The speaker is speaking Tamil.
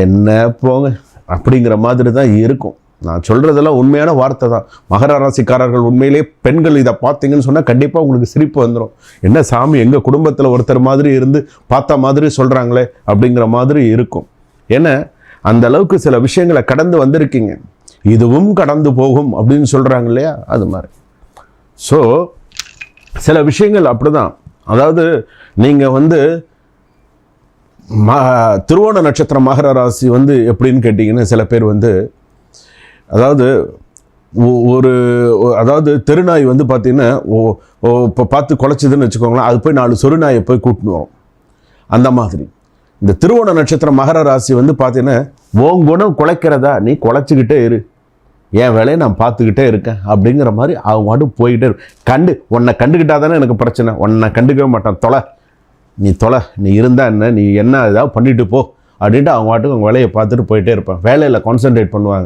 என்ன போங்க அப்படிங்கிற மாதிரி தான் இருக்கும். நான் சொல்கிறதெல்லாம் உண்மையான வார்த்தை தான். மகர ராசிக்காரர்கள் உண்மையிலே பெண்கள் இதை பார்த்தீங்கன்னு சொன்னால் கண்டிப்பாக உங்களுக்கு சிரிப்பு வந்துடும். என்ன சாமி எங்கள் குடும்பத்தில் ஒருத்தர் மாதிரி இருந்து பார்த்த மாதிரி சொல்கிறாங்களே அப்படிங்கிற மாதிரி இருக்கும். ஏன்னா அந்த அளவுக்கு சில விஷயங்களை கடந்து வந்திருக்கீங்க. இதுவும் கடந்து போகும் அப்படின்னு சொல்கிறாங்க இல்லையா, அது மாதிரி. ஸோ சில விஷயங்கள் அப்படி தான். அதாவது நீங்கள் திருவோண நட்சத்திரம் மகர ராசி எப்படின்னு கேட்டிங்கன்னா, சில பேர் அதாவது அதாவது தெருநாய் பார்த்தீங்கன்னா இப்போ பார்த்து குலைச்சிதுன்னு வச்சுக்கோங்களேன், அது போய் 4 சொருநாயை போய் கூட்டின்னு வரும். அந்த மாதிரி இந்த திருவோண நட்சத்திரம் மகர ராசி பார்த்தீங்கன்னா, உன் குணம் குலைக்கிறதா, நீ குலைச்சிக்கிட்டே இரு, என் வேலையை நான் பார்த்துக்கிட்டே இருக்கேன் அப்படிங்கிற மாதிரி அவங்க மட்டும் போய்கிட்டே இருக்கு. உன்னை கண்டுக்கிட்டா தானே எனக்கு பிரச்சனை, உன்னை கண்டுக்கவே மாட்டான், நீ இருந்தால் என்ன, நீ என்ன ஏதாவது பண்ணிட்டு போ அப்படின்ட்டு அவங்க பாட்டுக்கு அவங்க வேலையை பார்த்துட்டு போயிட்டே இருப்பாங்க. வேலையில் கான்சென்ட்ரேட் பண்ணுவாங்க.